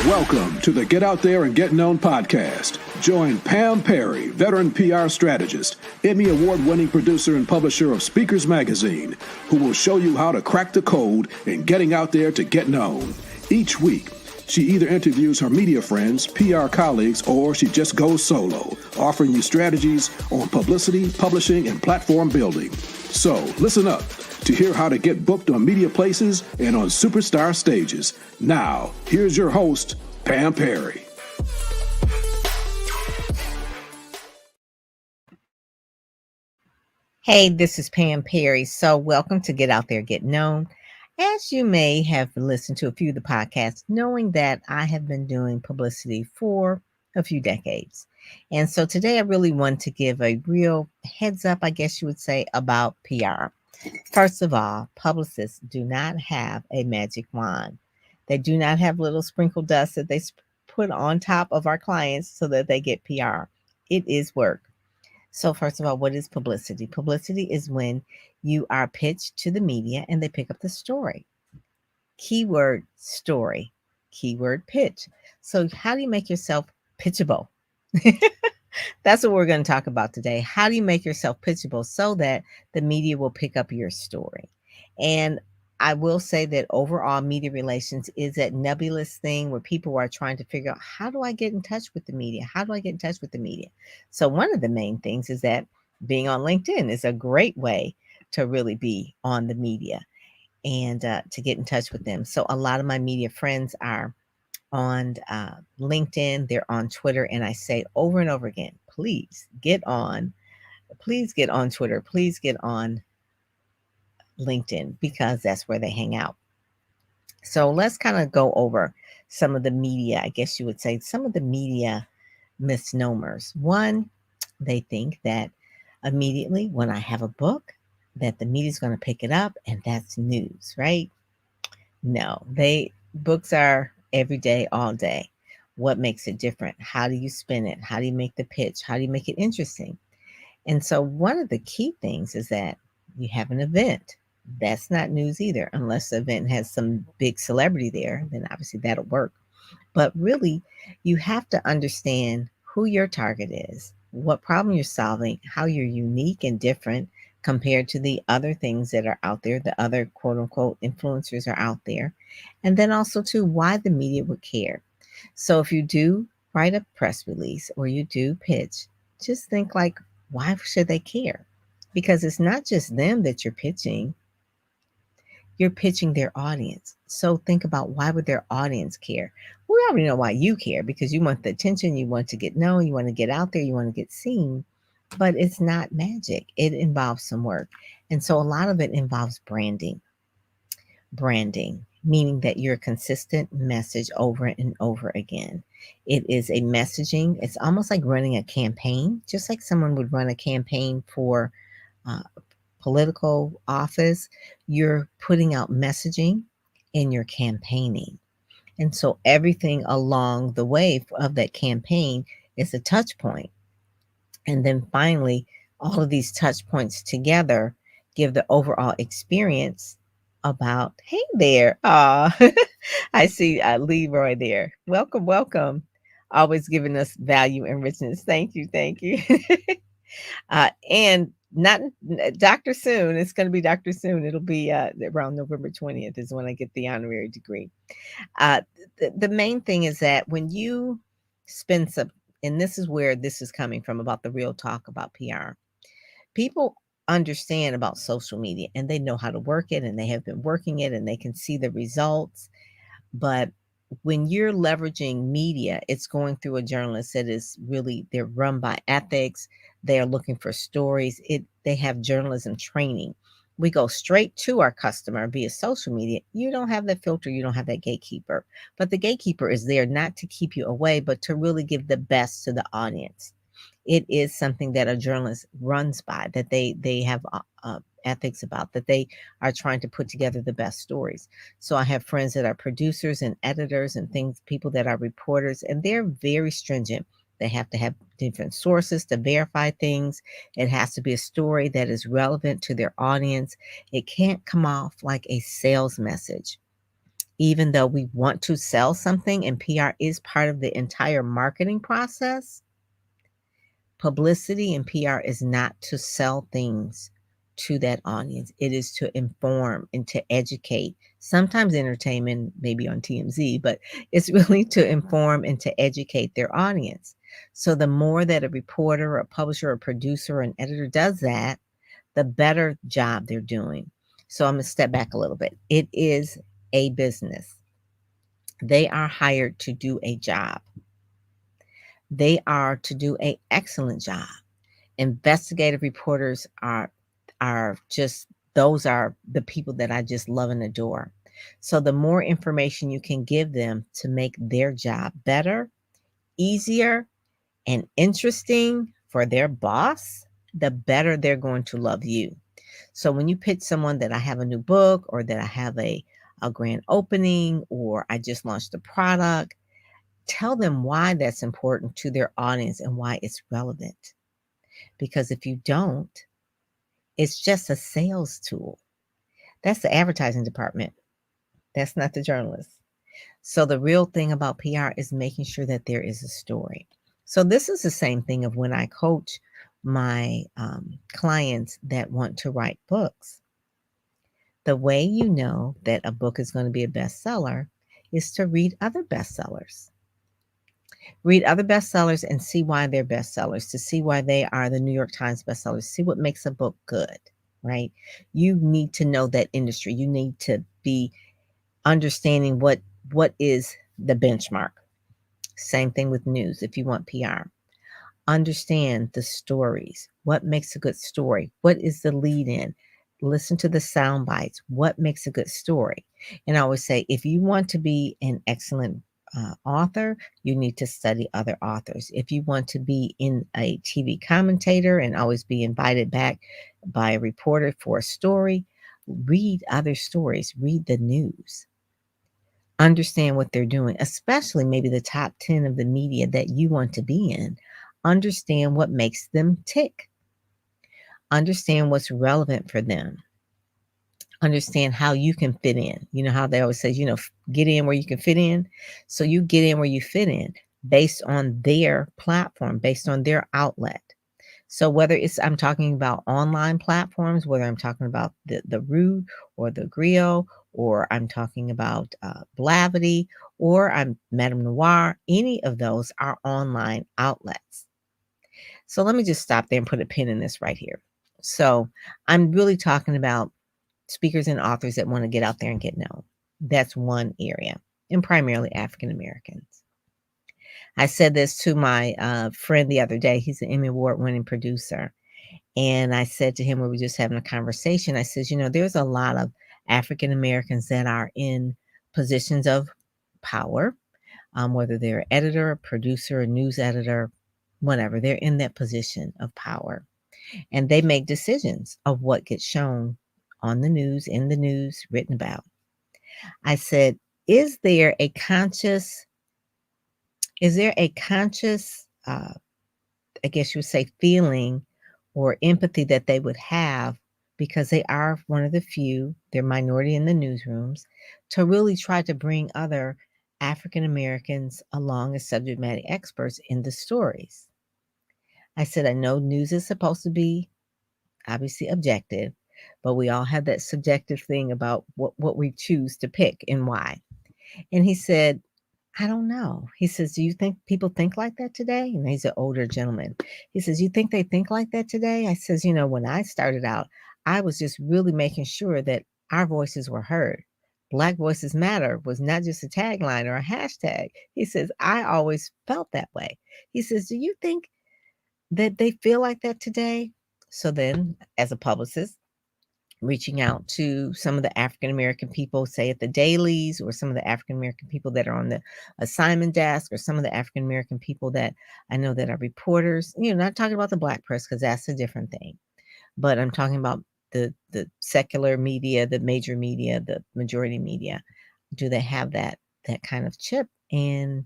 Welcome to the Get Out There and Get Known podcast. Join Pam Perry, veteran PR strategist, Emmy award-winning producer and publisher of Speakers Magazine, who will show you how to crack the code in getting out there to get known. Each week, she either interviews her media friends, PR colleagues, or she just goes solo, offering you strategies on publicity, publishing, and platform building. So listen up to hear how to get booked on media places and on superstar stages. Now, here's your host, Pam Perry. Hey, this is Pam Perry. So welcome to Get Out There, Get Known. As you may have listened to a few of the podcasts, knowing that I have been doing publicity for a few decades. And so today I really want to give a real heads up, I guess you would say, about PR. First of all, publicists do not have a magic wand. They do not have little sprinkle dust that they put on top of our clients so that they get PR. It is work. So first of all, what is publicity? Publicity is when you are pitched to the media and they pick up the story. Keyword story, keyword pitch. So how do you make yourself pitchable? That's what we're going to talk about today. How do you make yourself pitchable so that the media will pick up your story? And I will say that overall media relations is that nebulous thing where people are trying to figure out, how do I get in touch with the media? How do I get in touch with the media? So one of the main things is that being on LinkedIn is a great way to really be on the media and to get in touch with them. So a lot of my media friends are on LinkedIn, they're on Twitter, and I say over and over again, please get on Twitter, please get on LinkedIn, because that's where they hang out. So let's kind of go over some of the media, I guess you would say, some of the media misnomers. One, they think that immediately when I have a book, that the media is going to pick it up and that's news, right? No, books are every day, all day. What makes it different? How do you spin it? How do you make the pitch? How do you make it interesting? And so one of the key things is that you have an event. That's not news either, unless the event has some big celebrity there, then obviously that'll work. But really, you have to understand who your target is, what problem you're solving, how you're unique and different compared to the other things that are out there, the other quote unquote influencers are out there. And then also too, why the media would care. So if you do write a press release or you do pitch, just think like, why should they care? Because it's not just them that you're pitching their audience. So think about, why would their audience care? We already know why you care, because you want the attention, you want to get known, you want to get out there, you want to get seen, but it's not magic. It involves some work. And so a lot of it involves branding, meaning that you're a consistent message over and over again. It is a messaging. It's almost like running a campaign, just like someone would run a campaign for political office. You're putting out messaging and you're campaigning. And so everything along the way of that campaign is a touch point. And then finally, all of these touch points together give the overall experience about, hey there. I see Leroy there. Welcome. Always giving us value and richness. Thank you. And not Dr. Soon. It's going to be Dr. Soon. It'll be around November 20th is when I get the honorary degree. The main thing is that when you spend some, and this is where this is coming from about the real talk about PR, people understand about social media and they know how to work it and they have been working it and they can see the results. But when you're leveraging media, it's going through a journalist that is really, they're run by ethics. They're looking for stories. They have journalism training. We go straight to our customer via social media. You don't have that filter. You don't have that gatekeeper. But the gatekeeper is there not to keep you away, but to really give the best to the audience. It is something that a journalist runs by, that they have ethics about, that they are trying to put together the best stories. So I have friends that are producers and editors and people that are reporters, and they're very stringent. They have to have different sources to verify things. It has to be a story that is relevant to their audience. It can't come off like a sales message. Even though we want to sell something and PR is part of the entire marketing process, publicity and PR is not to sell things to that audience. It is to inform and to educate, sometimes entertainment, maybe on TMZ, but it's really to inform and to educate their audience. So the more that a reporter, a publisher, a producer, or an editor does that, the better job they're doing. So I'm going to step back a little bit. It is a business. They are hired to do a job. They are to do an excellent job. Investigative reporters are just, those are the people that I just love and adore. So the more information you can give them to make their job better, easier, and interesting for their boss, the better they're going to love you. So when you pitch someone that I have a new book, or that I have a grand opening, or I just launched a product, tell them why that's important to their audience and why it's relevant. Because if you don't, it's just a sales tool. That's the advertising department. That's not the journalist. So the real thing about PR is making sure that there is a story. So this is the same thing of when I coach my clients that want to write books. The way you know that a book is going to be a bestseller is to read other bestsellers. Read other bestsellers and see why they're bestsellers, to see why they are the New York Times bestsellers, see what makes a book good, right? You need to know that industry. You need to be understanding what is the benchmark. Same thing with news if you want PR. Understand the stories. What makes a good story? What is the lead in? Listen to the sound bites. What makes a good story? And I always say, if you want to be an excellent author, you need to study other authors. If you want to be in a TV commentator and always be invited back by a reporter for a story, read other stories, read the news. Understand what they're doing, especially maybe the top 10 of the media that you want to be in. Understand what makes them tick. Understand what's relevant for them. Understand how you can fit in. You know how they always say, get in where you can fit in. So you get in where you fit in based on their platform, based on their outlet. So whether I'm talking about online platforms, whether I'm talking about the Rude or the Griot, or I'm talking about Blavity, or I'm Madame Noir, any of those are online outlets. So let me just stop there and put a pin in this right here. So I'm really talking about speakers and authors that want to get out there and get known. That's one area, and primarily African Americans. I said this to my friend the other day. He's an Emmy Award-winning producer. And I said to him, we were just having a conversation, I says, there's a lot of African Americans that are in positions of power, whether they're editor, producer, a news editor, whatever, they're in that position of power. And they make decisions of what gets shown on the news, in the news, written about. I said, is there a conscious, I guess you would say, feeling or empathy that they would have, because they are one of the few, they're minority in the newsrooms, to really try to bring other African Americans along as subject matter experts in the stories? I said, I know news is supposed to be obviously objective, but we all have that subjective thing about what we choose to pick and why. And he said, I don't know. He says, do you think people think like that today? And he's an older gentleman. He says, you think they think like that today? I says, when I started out, I was just really making sure that our voices were heard. Black Voices Matter was not just a tagline or a hashtag. He says, I always felt that way. He says, do you think that they feel like that today? So then, as a publicist, reaching out to some of the African American people, say at the dailies, or some of the African American people that are on the assignment desk, or some of the African American people that I know that are reporters. Not talking about the Black press, because that's a different thing, but I'm talking about the secular media, the major media, the majority media. Do they have that kind of chip? And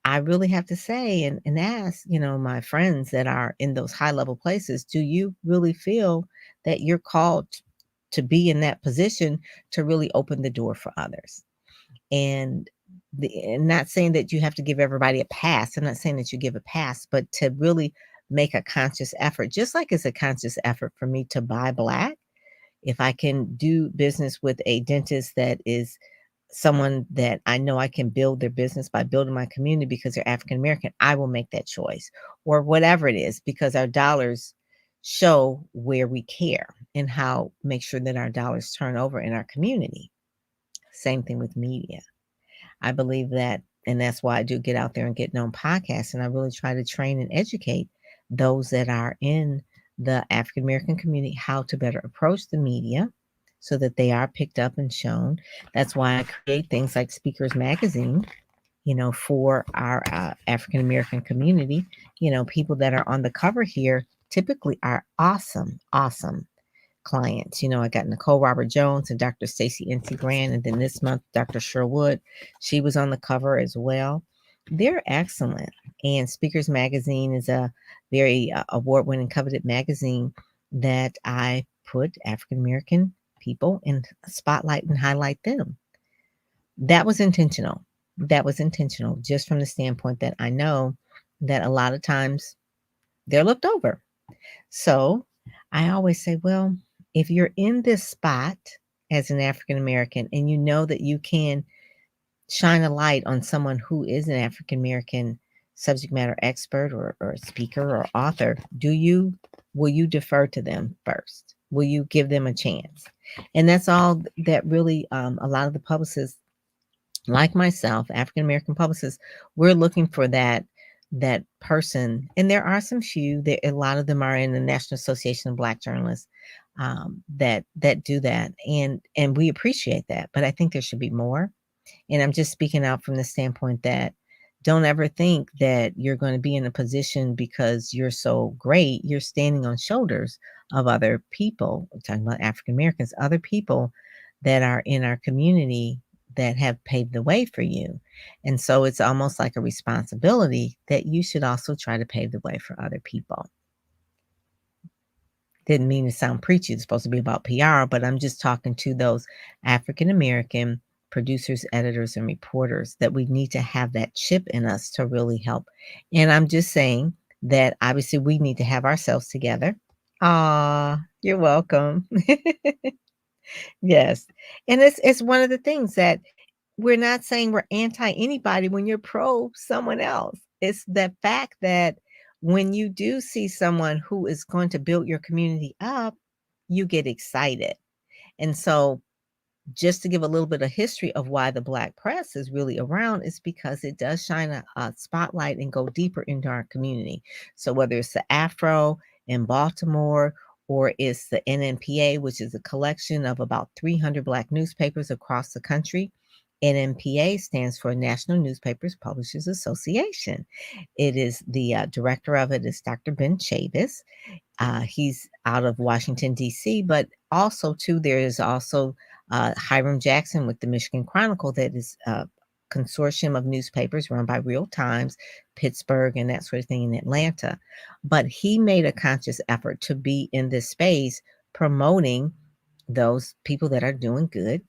I really have to say and ask, my friends that are in those high level places, do you really feel that you're called to be in that position to really open the door for others? And and not saying that you have to give everybody a pass. I'm not saying that you give a pass, but to really make a conscious effort, just like it's a conscious effort for me to buy black. If I can do business with a dentist that is someone that I know I can build their business by building my community because they're African American, I will make that choice, or whatever it is, because our dollars show where we care and how make sure that our dollars turn over in our community. Same thing with media. I believe that, and that's why I do Get Out There and Get Known podcast, and I really try to train and educate those that are in the African American community how to better approach the media so that they are picked up and shown. That's why I create things like Speakers Magazine, for our African American community. People that are on the cover here typically are awesome, awesome clients. I got Nicole Robert Jones and Dr. Stacey NC Grand, and then this month, Dr. Sherwood. She was on the cover as well. They're excellent. And Speakers Magazine is a very award-winning, coveted magazine that I put African American people in spotlight and highlight them. That was intentional. That was intentional, just from the standpoint that I know that a lot of times they're looked over. So I always say, well, if you're in this spot as an African American and you know that you can shine a light on someone who is an African American subject matter expert or speaker or author, will you defer to them first? Will you give them a chance? And that's all that really a lot of the publicists like myself, African American publicists, we're looking for that person. And there are some few that a lot of them are in the National Association of Black Journalists that do that. And we appreciate that. But I think there should be more. And I'm just speaking out from the standpoint that don't ever think that you're going to be in a position because you're so great. You're standing on shoulders of other people. We're talking about African Americans, other people that are in our community that have paved the way for you. And so it's almost like a responsibility that you should also try to pave the way for other people. Didn't mean to sound preachy. It's supposed to be about PR, but I'm just talking to those African American producers, editors, and reporters that we need to have that chip in us to really help. And I'm just saying that obviously we need to have ourselves together. You're welcome. Yes. And it's one of the things that we're not saying we're anti anybody when you're pro someone else. It's the fact that when you do see someone who is going to build your community up, you get excited. And so just to give a little bit of history of why the Black press is really around is because it does shine a spotlight and go deeper into our community. So whether it's the Afro in Baltimore or it's the NNPA, which is a collection of about 300 Black newspapers across the country. NNPA stands for National Newspapers Publishers Association. It is the director of it is Dr. Ben Chavis. He's out of Washington, D.C., but also, too, there is also Hiram Jackson with the Michigan Chronicle that is a consortium of newspapers run by Real Times, Pittsburgh, and that sort of thing in Atlanta. But he made a conscious effort to be in this space promoting those people that are doing good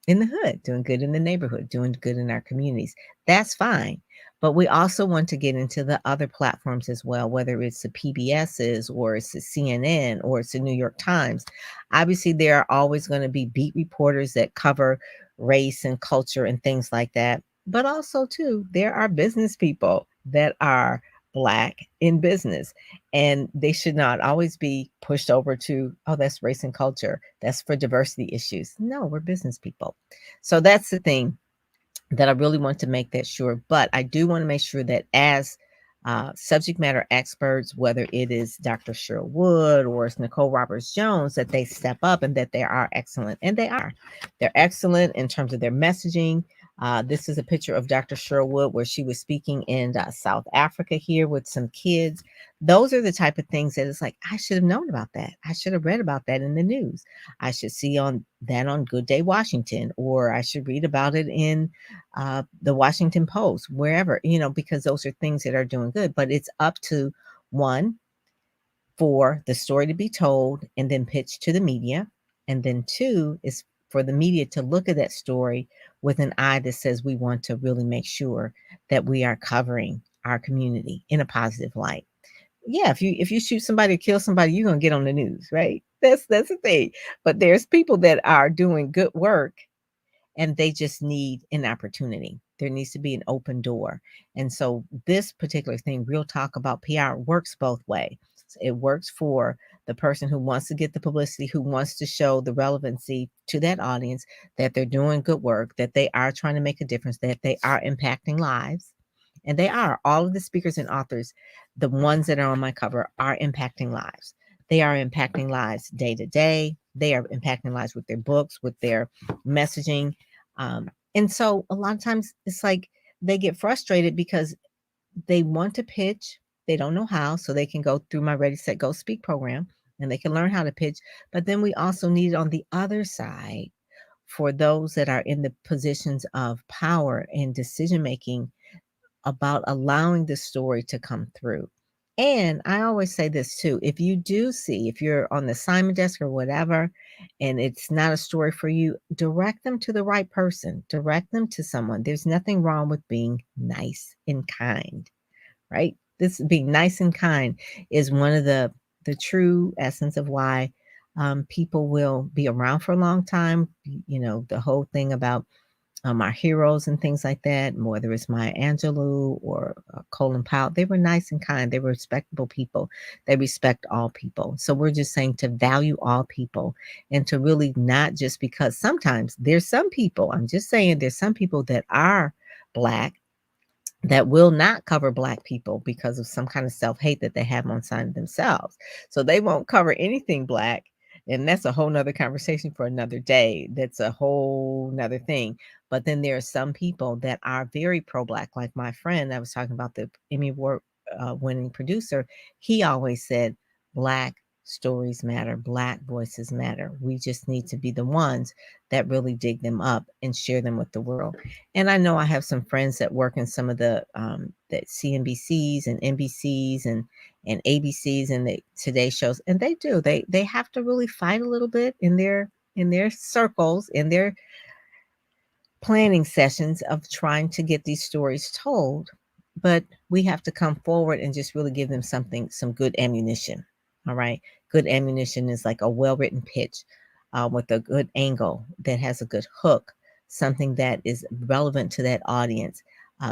in the hood, doing good in the neighborhood, doing good in our communities. That's fine. But we also want to get into the other platforms as well, whether it's the PBSs or it's the CNN or it's the New York Times. Obviously, there are always going to be beat reporters that cover race and culture and things like that. But also, too, there are business people that are Black in business, and they should not always be pushed over to, oh, that's race and culture. That's for diversity issues. No, we're business people. So that's the thing that I really want to make that sure. But I do want to make sure that as subject matter experts, whether it is Dr. Sherwood or it's Nicole Roberts Jones, that they step up and that they are excellent. And they are. They're excellent in terms of their messaging. This is a picture of Dr. Sherwood where she was speaking in South Africa here with some kids. Those are the type of things that it's like, I should have known about that. I should have read about that in the news. I should see on Good Day Washington, or I should read about it in the Washington Post, wherever, because those are things that are doing good. But it's up to one, for the story to be told and then pitched to the media. And then two is for the media to look at that story with an eye that says we want to really make sure that we are covering our community in a positive light. Yeah, if you shoot somebody or kill somebody, you're gonna get on the news, right? That's the thing. But there's people that are doing good work and they just need an opportunity. There needs to be an open door. And so this particular thing, Real Talk About PR, works both ways. It works for the person who wants to get the publicity, who wants to show the relevancy to that audience, that they're doing good work, that they are trying to make a difference, that they are impacting lives. And they are. All of the speakers and authors, the ones that are on my cover, are impacting lives. They are impacting lives day to day. They are impacting lives with their books, with their messaging. And so a lot of times it's like they get frustrated because they want to pitch, they don't know how, so they can go through my Ready, Set, Go Speak program and they can learn how to pitch. But then we also need it on the other side for those that are in the positions of power and decision making about allowing the story to come through. And I always say this too, if you do see, if you're on the assignment desk or whatever, and it's not a story for you, direct them to the right person, direct them to someone. There's nothing wrong with being nice and kind, right? This being nice and kind is one of the true essence of why people will be around for a long time. You know, the whole thing about our heroes and things like that, whether it's Maya Angelou or Colin Powell, they were nice and kind. They were respectable people. They respect all people. So we're just saying to value all people and to really not just because sometimes there's some people, I'm just saying there's some people that are Black that will not cover Black people because of some kind of self-hate that they have on side of themselves. So they won't cover anything Black. And that's a whole nother conversation for another day. That's a whole nother thing. But then there are some people that are very pro-Black, like my friend I was talking about, the Emmy Award winning producer. He always said, Black stories matter, Black voices matter. We just need to be the ones that really dig them up and share them with the world. And I know I have some friends that work in some of the CNBCs and NBCs and ABCs and the Today shows, and they do. They have to really fight a little bit in their circles, in their planning sessions of trying to get these stories told. But we have to come forward and just really give them some good ammunition. All right. Good ammunition is like a well-written pitch with a good angle that has a good hook, something that is relevant to that audience,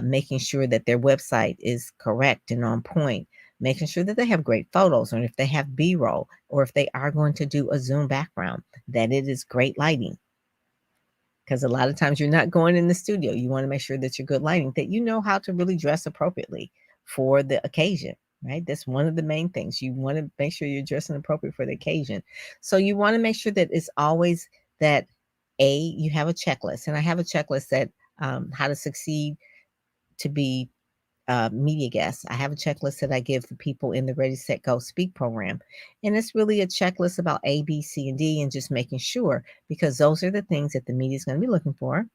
making sure that their website is correct and on point, making sure that they have great photos, or if they have B-roll, or if they are going to do a Zoom background, that it is great lighting. Because a lot of times you're not going in the studio. You want to make sure that you're good lighting, that you know how to really dress appropriately for the occasion, right? That's one of the main things. You want to make sure you're dressing appropriate for the occasion. So you want to make sure that it's always that you have a checklist. And I have a checklist that how to succeed to be media guests. I have a checklist that I give for people in the Ready, Set, Go Speak program. And it's really a checklist about A, B, C, and D, and just making sure, because those are the things that the media is going to be looking for.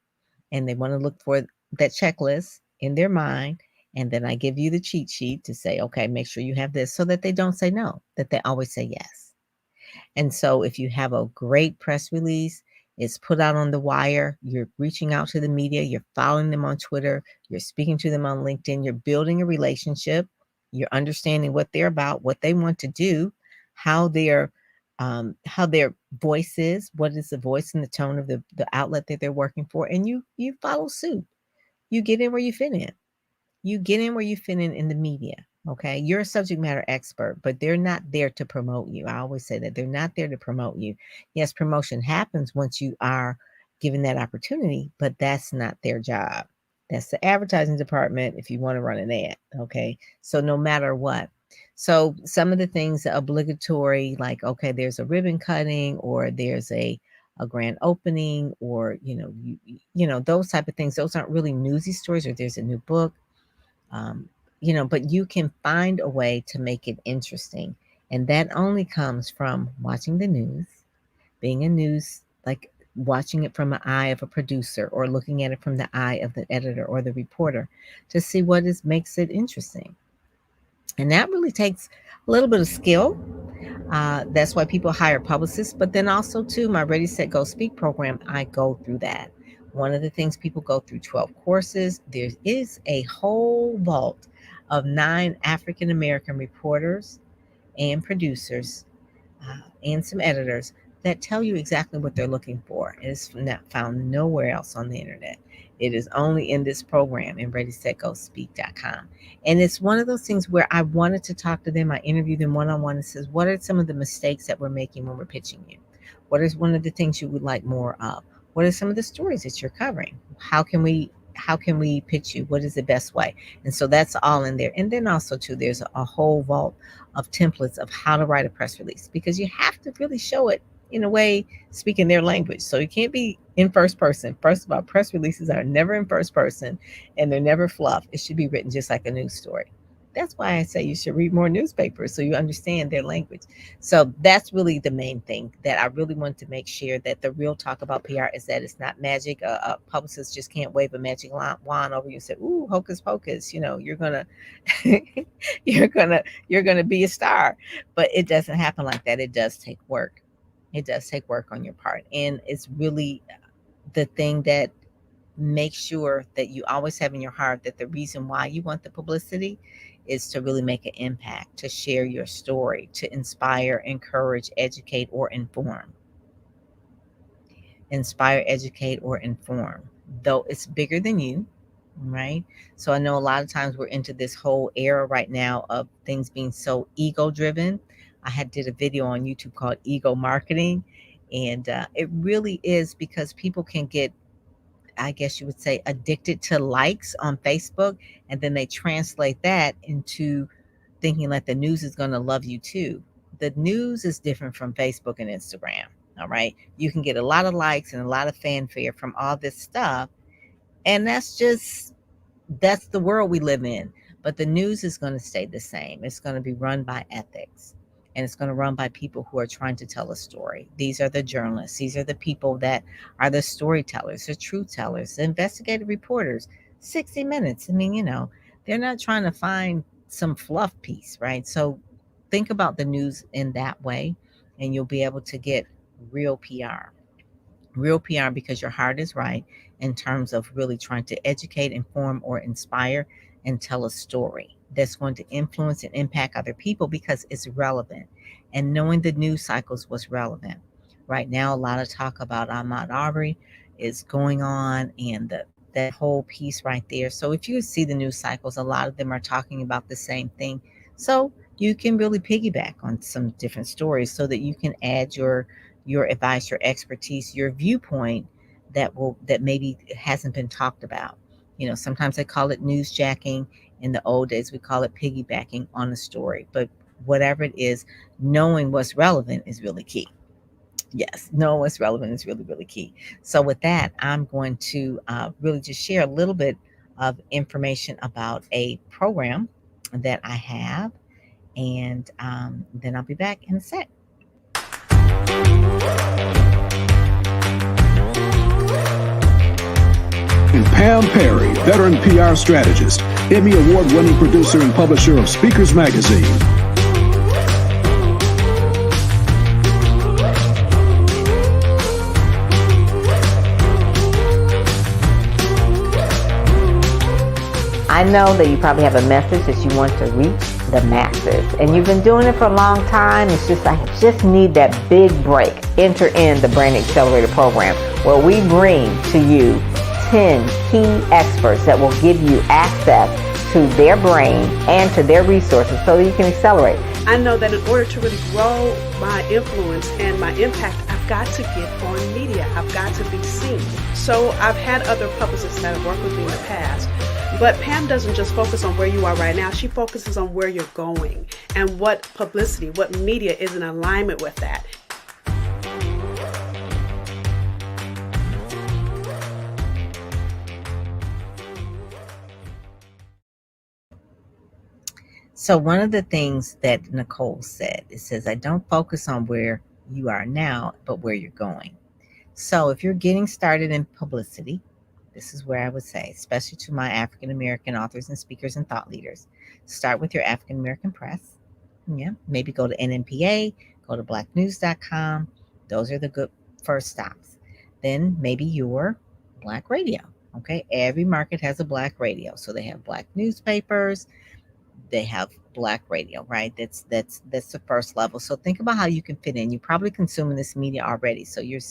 And they want to look for that checklist in their mind. And then I give you the cheat sheet to say, okay, make sure you have this, so that they don't say no, that they always say yes. And so if you have a great press release, it's put out on the wire, you're reaching out to the media, you're following them on Twitter, you're speaking to them on LinkedIn, you're building a relationship, you're understanding what they're about, what they want to do, how their voice is, what is the voice and the tone of the outlet that they're working for, and you follow suit. You get in where you fit in. You get in where you fit in the media. Okay. You're a subject matter expert, but they're not there to promote you. I always say that they're not there to promote you. Yes, promotion happens once you are given that opportunity, but that's not their job. That's the advertising department if you want to run an ad. Okay. So no matter what. So some of the things are obligatory, like, okay, there's a ribbon cutting, or there's a grand opening, or, you know, those type of things. Those aren't really newsy stories, or there's a new book. But you can find a way to make it interesting. And that only comes from watching the news, being a news, like watching it from the eye of a producer, or looking at it from the eye of the editor or the reporter, to see what makes it interesting. And that really takes a little bit of skill. That's why people hire publicists. But then also, too, my Ready, Set, Go Speak program, I go through that. One of the things people go through 12 courses. There is a whole vault of 9 African American reporters and producers and some editors that tell you exactly what they're looking for. It is not found nowhere else on the internet. It is only in this program in ReadySetGoSpeak.com. And it's one of those things where I wanted to talk to them. I interviewed them one-on-one and says, what are some of the mistakes that we're making when we're pitching you? What is one of the things you would like more of? What are some of the stories that you're covering? How can we pitch you? What is the best way? And so that's all in there. And then also too, there's a whole vault of templates of how to write a press release, because you have to really show it in a way speaking their language. So it can't be in first person. First of all, press releases are never in first person and they're never fluff. It should be written just like a news story. That's why I say you should read more newspapers so you understand their language. So that's really the main thing that I really want to make sure that the real talk about PR is that it's not magic. A publicist just can't wave a magic wand over you and say, "Ooh, hocus pocus." You're gonna, you're gonna be a star. But it doesn't happen like that. It does take work. It does take work on your part, and it's really the thing that make sure that you always have in your heart that the reason why you want the publicity is to really make an impact, to share your story, to inspire, encourage, educate, or inform. Inspire, educate, or inform. Though it's bigger than you, right? So I know a lot of times we're into this whole era right now of things being so ego driven. I had did a video on YouTube called Ego Marketing, and it really is because people can get, I guess you would say, addicted to likes on Facebook, and then they translate that into thinking like the news is going to love you too. The news is different from Facebook and Instagram. All right. You can get a lot of likes and a lot of fanfare from all this stuff. And that's the world we live in. But the news is going to stay the same. It's going to be run by ethics, and it's going to run by people who are trying to tell a story. These are the journalists. These are the people that are the storytellers, the truth tellers, the investigative reporters. 60 Minutes. I mean, they're not trying to find some fluff piece, right? So think about the news in that way, and you'll be able to get real PR. Real PR because your heart is right in terms of really trying to educate, inform, or inspire and tell a story that's going to influence and impact other people because it's relevant. And knowing the news cycles was relevant. Right now, a lot of talk about Ahmaud Arbery is going on, and that whole piece right there. So if you see the news cycles, a lot of them are talking about the same thing. So you can really piggyback on some different stories so that you can add your advice, your expertise, your viewpoint that maybe hasn't been talked about. Sometimes they call it newsjacking. In the old days, we call it piggybacking on a story. But whatever it is, knowing what's relevant is really key. Yes, knowing what's relevant is really, really key. So with that, I'm going to really just share a little bit of information about a program that I have, and then I'll be back in a sec. And Pam Perry, veteran PR strategist, Emmy award-winning producer and publisher of Speakers Magazine. I know that you probably have a message that you want to reach the masses, and you've been doing it for a long time. It's just like, just need that big break. Enter in the Brand Accelerator program, where we bring to you 10 key experts that will give you access to their brain and to their resources so that you can accelerate. I know that in order to really grow my influence and my impact, I've got to get on media. I've got to be seen. So I've had other publicists that have worked with me in the past. But Pam doesn't just focus on where you are right now. She focuses on where you're going and what publicity, what media is in alignment with that. So one of the things that Nicole said, it says, I don't focus on where you are now, but where you're going. So if you're getting started in publicity, this is where I would say, especially to my African American authors and speakers and thought leaders, start with your African American press. Yeah, maybe go to NMPA, go to blacknews.com. Those are the good first stops. Then maybe your Black radio. Okay, every market has a Black radio, so they have Black newspapers, they have Black radio, right? That's the first level. So think about how you can fit in. You're probably consuming this media already, so you're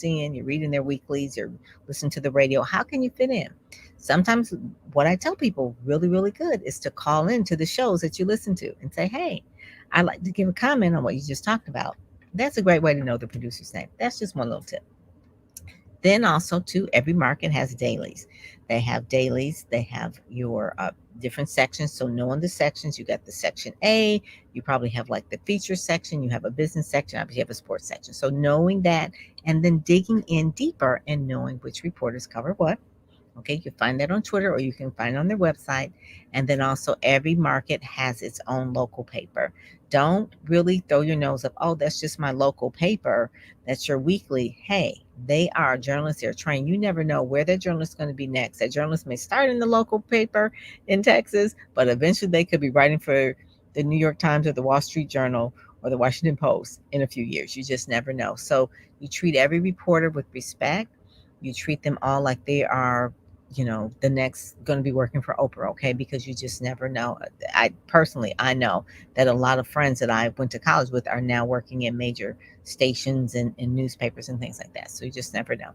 reading their weeklies, you're listening to the radio. How can you fit in? Sometimes what I tell people really good is to call in to the shows that you listen to and say, hey, I'd like to give a comment on what you just talked about. That's a great way to know the producer's name. That's just one little tip. Then also too, every market has dailies. They have dailies. They have your different sections. So knowing the sections, you got the section A. You probably have like the feature section. You have a business section. Obviously, you have a sports section. So knowing that, and then digging in deeper and knowing which reporters cover what. Okay, you can find that on Twitter or you can find it on their website. And then also every market has its own local paper. Don't really throw your nose up, oh, that's just my local paper. That's your weekly. Hey, they are journalists. They're trained. You never know where that journalist is going to be next. That journalist may start in the local paper in Texas, but eventually they could be writing for the New York Times or the Wall Street Journal or the Washington Post in a few years. You just never know. So you treat every reporter with respect. You treat them all like they are, the next going to be working for Oprah, okay? Because you just never know. I know that a lot of friends that I went to college with are now working in major stations and newspapers and things like that. So you just never know.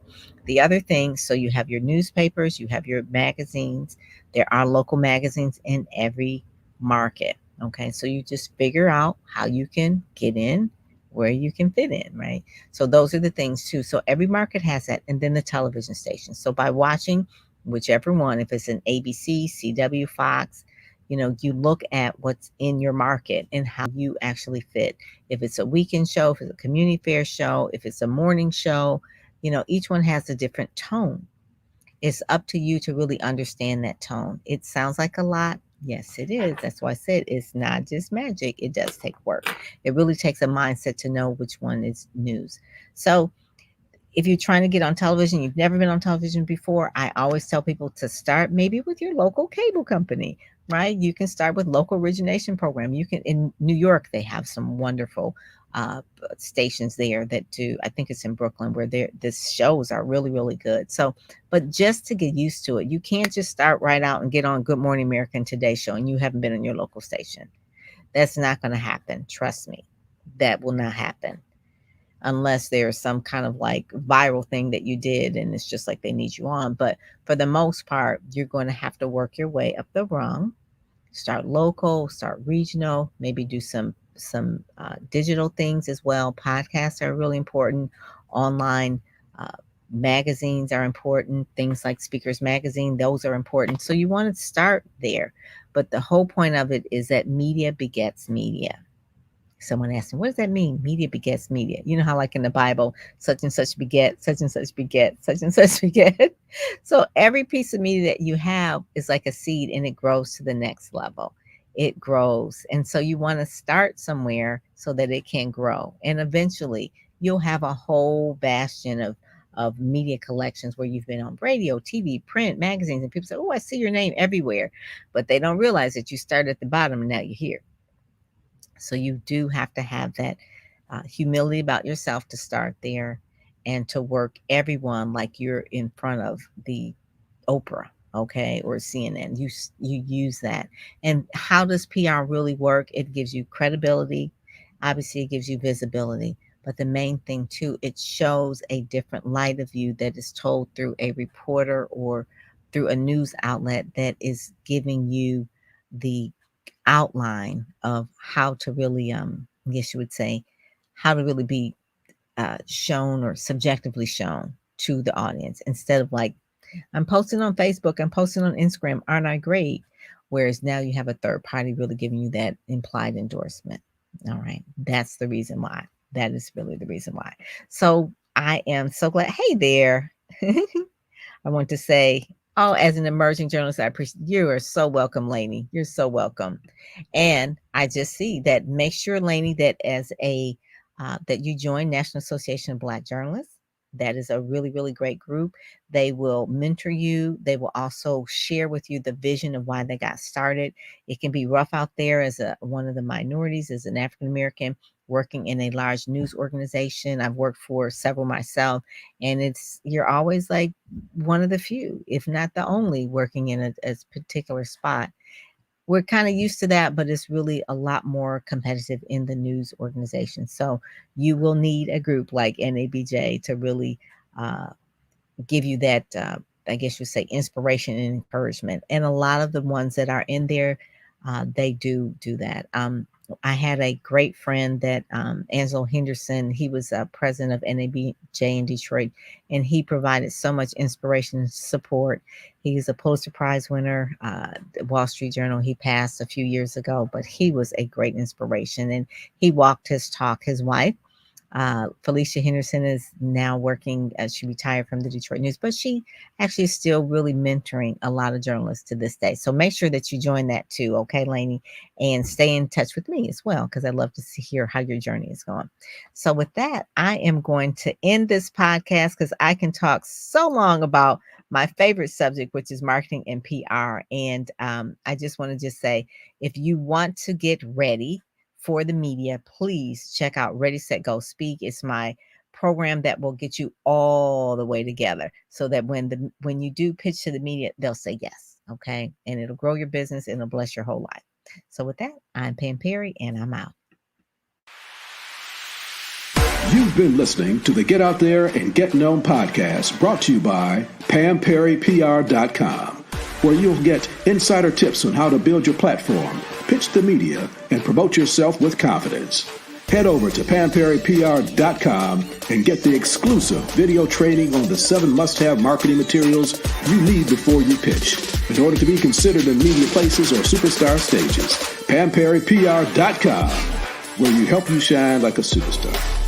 The other thing, so you have your newspapers, you have your magazines. There are local magazines in every market, okay? So you just figure out how you can get in, where you can fit in, right? So those are the things too. So every market has that. And then the television station. So by watching whichever one, if it's an ABC, CW, Fox, you look at what's in your market and how you actually fit. If it's a weekend show, if it's a community fair show, if it's a morning show, each one has a different tone. It's up to you to really understand that tone. It sounds like a lot. Yes, it is. That's why I said it's not just magic. It does take work. It really takes a mindset to know which one is news. So if you're trying to get on television, you've never been on television before, I always tell people to start maybe with your local cable company, right? You can start with local origination program. You can, in New York, they have some wonderful stations there that do, I think it's in Brooklyn, where the shows are really good. So, but just to get used to it, you can't just start right out and get on Good Morning America and Today Show and you haven't been on your local station. That's not going to happen. Trust me, that will not happen. Unless there's some kind of like viral thing that you did and it's just like they need you on. But for the most part, you're going to have to work your way up the rung, start local, start regional, maybe do some digital things as well. Podcasts are really important. Online magazines are important. Things like Speakers Magazine, those are important. So you want to start there. But the whole point of it is that media begets media. Someone asked me, what does that mean? Media begets media. You know how like in the Bible, such and such beget, such and such beget, such and such beget. So every piece of media that you have is like a seed and it grows to the next level. It grows. And so you want to start somewhere so that it can grow. And eventually you'll have a whole bastion of media collections where you've been on radio, TV, print, magazines, and people say, oh, I see your name everywhere. But they don't realize that you started at the bottom and now you're here. So you do have to have that humility about yourself to start there and to work everyone like you're in front of the Oprah, okay, or CNN. You use that. And how does PR really work? It gives you credibility. Obviously, it gives you visibility. But the main thing, too, it shows a different light of you that is told through a reporter or through a news outlet that is giving you the outline of how to really, I guess you would say, how to really be shown or subjectively shown to the audience instead of like, I'm posting on Facebook, I'm posting on Instagram, aren't I great? Whereas now you have a third party really giving you that implied endorsement. All right. That's the reason why. That is really the reason why. So I am so glad. Hey there. I want to say, oh, as an emerging journalist, I appreciate you are so welcome, Lainey. You're so welcome. And I just see that make sure, Lainey, that as a that you join National Association of Black Journalists. That is a really great group. They will mentor you. They will also share with you the vision of why they got started. It can be rough out there as one of the minorities, as an African American. working in a large news organization. I've worked for several myself, and you're always like one of the few, if not the only, working in a particular spot. We're kind of used to that, but it's really a lot more competitive in the news organization. So you will need a group like NABJ to really give you that, I guess you say, inspiration and encouragement. And a lot of the ones that are in there, they do that. I had a great friend that Angelo Henderson, he was president of NABJ in Detroit, and he provided so much inspiration and support. He's a Pulitzer Prize winner, the Wall Street Journal. He passed a few years ago, but he was a great inspiration, and he walked his talk. His wife, Felicia Henderson, is now working, she retired from the Detroit News, but she actually is still really mentoring a lot of journalists to this day. So make sure that you join that too, okay, Lainey, and stay in touch with me as well, because I'd love to hear how your journey is going. So with that, I am going to end this podcast because I can talk so long about my favorite subject, which is marketing and PR. And I just want to just say, if you want to get ready for the media, please check out Ready, Set, Go, Speak. It's my program that will get you all the way together so that when you do pitch to the media, they'll say yes, okay? And it'll grow your business and it'll bless your whole life. So with that, I'm Pam Perry, and I'm out. You've been listening to the Get Out There and Get Known podcast, brought to you by PamPerryPR.com, where you'll get insider tips on how to build your platform, pitch the media, and promote yourself with confidence. Head over to PamPerryPR.com and get the exclusive video training on the 7 must-have marketing materials you need before you pitch in order to be considered in media places or superstar stages. PamPerryPR.com, where you help you shine like a superstar.